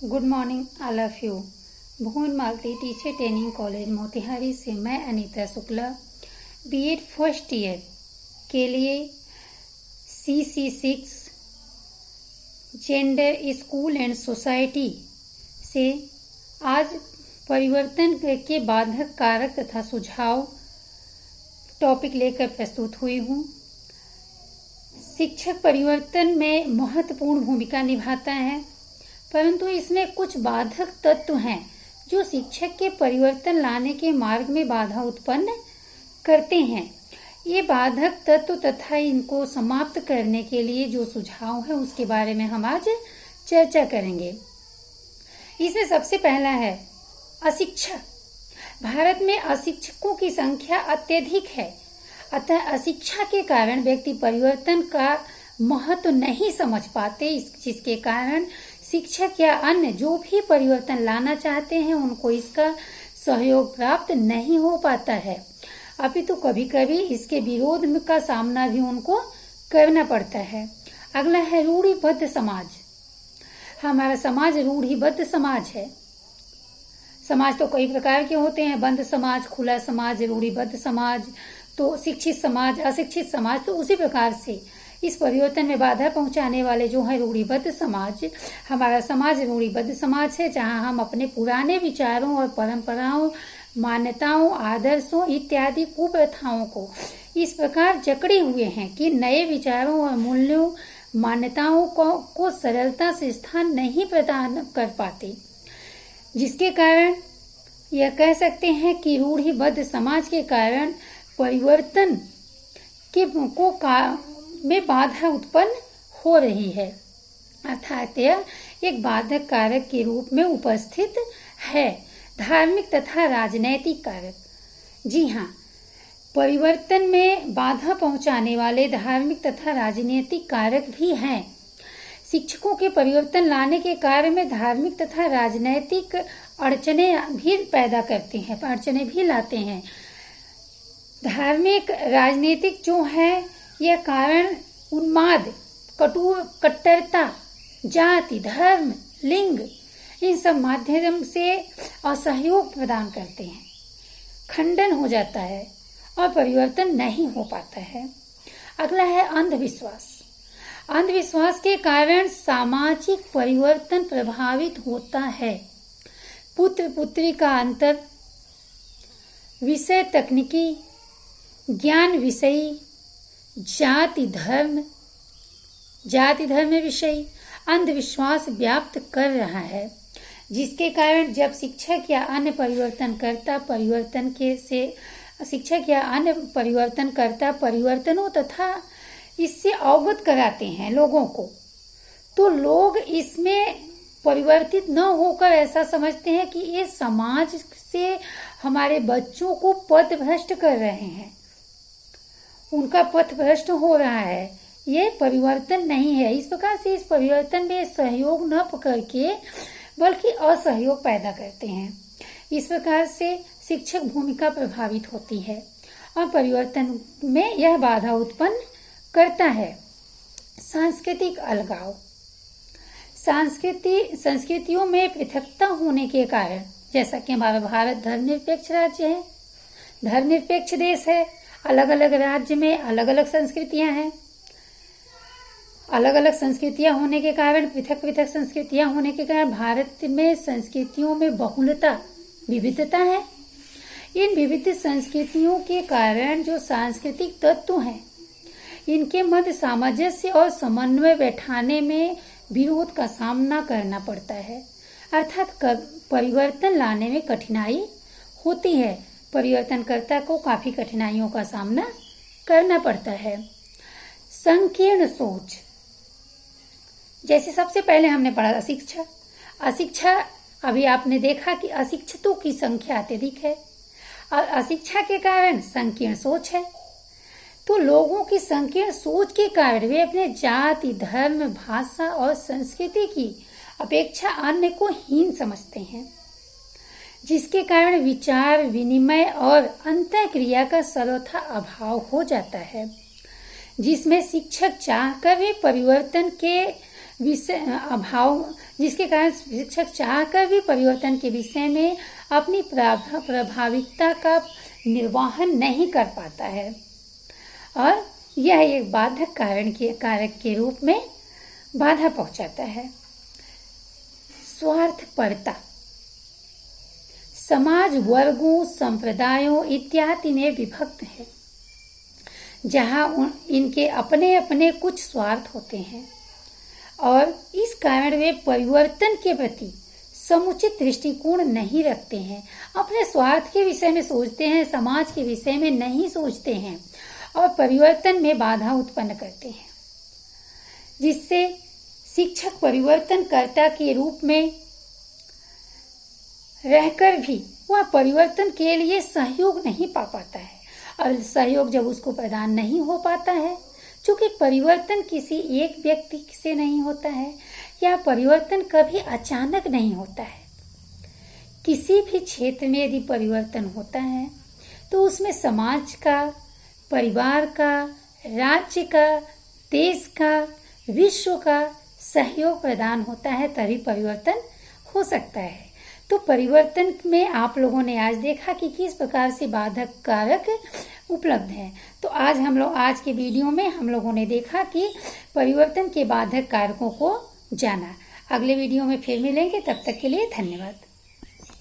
Good morning all of you. Bhuvan Malti teacher training college Motihari से मैं Anita Shukla B Ed first year के लिए CC6 gender school and society से आज परिवर्तन के बाधक कारक तथा सुझाव टॉपिक लेकर प्रस्तुत हुई हूँ। शिक्षक परिवर्तन में महत्वपूर्ण भूमिका निभाता है, परंतु इसमें कुछ बाधक तत्व हैं जो शिक्षक के परिवर्तन लाने के मार्ग में बाधा उत्पन्न करते हैं। ये बाधक तत्व तथा इनको समाप्त करने के लिए जो सुझाव है उसके बारे में हम आज चर्चा करेंगे। इसमें सबसे पहला है अशिक्षा। भारत में अशिक्षकों की संख्या अत्यधिक है, अतः अशिक्षा के कारण व्यक्ति परिवर्तन का महत्व नहीं समझ पाते, जिसके कारण शिक्षक या अन्य जो भी परिवर्तन लाना चाहते हैं उनको इसका सहयोग प्राप्त नहीं हो पाता है। अभी तो कभी कभी इसके विरोध का सामना भी उनको करना पड़ता है। अगला है रूढ़िबद्ध समाज। हमारा समाज रूढ़िबद्ध समाज है। समाज तो कई प्रकार के होते हैं, बंद समाज, खुला समाज, रूढ़िबद्ध समाज, तो शिक्षित समाज, अशिक्षित समाज। तो उसी प्रकार से इस परिवर्तन में बाधा पहुंचाने वाले जो है रूढ़िबद्ध समाज। हमारा समाज रूढ़िबद्ध समाज है, जहां हम अपने पुराने विचारों और परंपराओं, मान्यताओं, आदर्शों इत्यादि कुप्रथाओं को इस प्रकार जकड़े हुए हैं कि नए विचारों और मूल्यों, मान्यताओं को सरलता से स्थान नहीं प्रदान कर पाते, जिसके कारण यह कह सकते हैं कि रूढ़िबद्ध समाज के कारण परिवर्तन में बाधा उत्पन्न हो रही है, अर्थात यह एक बाधक कारक के रूप में उपस्थित है। धार्मिक तथा राजनैतिक कारक। जी हाँ, परिवर्तन में बाधा पहुंचाने वाले धार्मिक तथा राजनीतिक कारक भी हैं। शिक्षकों के परिवर्तन लाने के कार्य में धार्मिक तथा राजनैतिक अड़चनें भी पैदा करते हैं, अड़चनें भी लाते हैं। धार्मिक राजनीतिक जो है यह कारण उन्माद, कट्टरता, जाति, धर्म, लिंग, इन सब माध्यम से असहयोग प्रदान करते हैं, खंडन हो जाता है और परिवर्तन नहीं हो पाता है। अगला है अंधविश्वास। अंधविश्वास के कारण सामाजिक परिवर्तन प्रभावित होता है। पुत्र पुत्री का अंतर, विषय तकनीकी, ज्ञान विषयी, जाति धर्म विषय अंधविश्वास व्याप्त कर रहा है, जिसके कारण जब शिक्षक या अन्य परिवर्तनों तथा इससे अवगत कराते हैं लोगों को, तो लोग इसमें परिवर्तित न होकर ऐसा समझते हैं कि ये समाज से हमारे बच्चों को पथभ्रष्ट कर रहे हैं, उनका पथ भ्रष्ट हो रहा है, ये परिवर्तन नहीं है। इस प्रकार से इस परिवर्तन में सहयोग न पकड़ के बल्कि असहयोग पैदा करते हैं। इस प्रकार से शिक्षक भूमिका प्रभावित होती है और परिवर्तन में यह बाधा उत्पन्न करता है। सांस्कृतिक अलगाव। संस्कृतियों में पृथकता होने के कारण, जैसा कि हमारा भारत धर्मनिरपेक्ष राज्य है, धर्मनिरपेक्ष देश है, अलग अलग राज्य में अलग अलग संस्कृतियां हैं। अलग अलग संस्कृतियां होने के कारण, पृथक संस्कृतियां होने के कारण भारत में संस्कृतियों में बहुलता, विविधता है। इन विविध संस्कृतियों के कारण जो सांस्कृतिक तत्व हैं, इनके मध्य सामंजस्य और समन्वय बैठाने में विरोध का सामना करना पड़ता है, अर्थात परिवर्तन लाने में कठिनाई होती है। परिवर्तनकर्ता को काफी कठिनाइयों का सामना करना पड़ता है। संकीर्ण सोच। जैसे सबसे पहले हमने पढ़ा अशिक्षा। अभी आपने देखा कि अशिक्षितों की संख्या अत्यधिक है और अशिक्षा के कारण संकीर्ण सोच है। तो लोगों की संकीर्ण सोच के कारण वे अपने जाति, धर्म, भाषा और संस्कृति की अपेक्षा अन्य को हीन समझते हैं, जिसके कारण विचार विनिमय और अंतःक्रिया का सर्वथा अभाव हो जाता है, जिसमें शिक्षक चाहकर भी परिवर्तन के जिसके कारण शिक्षक चाहकर भी परिवर्तन के विषय में अपनी प्रभाविकता का निर्वहन नहीं कर पाता है और यह एक बाधक कारक के रूप में बाधा पहुंचाता है। स्वार्थपरता समाज वर्गों, संप्रदायों इत्यादि में विभक्त है, जहां इनके अपने अपने कुछ स्वार्थ होते हैं और इस कारण वे परिवर्तन के प्रति समुचित दृष्टिकोण नहीं रखते हैं। अपने स्वार्थ के विषय में सोचते हैं, समाज के विषय में नहीं सोचते हैं और परिवर्तन में बाधा उत्पन्न करते हैं, जिससे शिक्षक परिवर्तनकर्ता के रूप में रहकर भी वह परिवर्तन के लिए सहयोग नहीं पा पाता है और सहयोग जब उसको प्रदान नहीं हो पाता है, क्योंकि परिवर्तन किसी एक व्यक्ति से नहीं होता है या परिवर्तन कभी अचानक नहीं होता है। किसी भी क्षेत्र में यदि परिवर्तन होता है तो उसमें समाज का, परिवार का, राज्य का, देश का, विश्व का सहयोग प्रदान होता है, तभी परिवर्तन हो सकता है। तो परिवर्तन में आप लोगों ने आज देखा कि किस प्रकार से बाधक कारक उपलब्ध हैं। तो आज के वीडियो में हम लोगों ने देखा कि परिवर्तन के बाधक कारकों को जाना। अगले वीडियो में फिर मिलेंगे, तब तक के लिए धन्यवाद।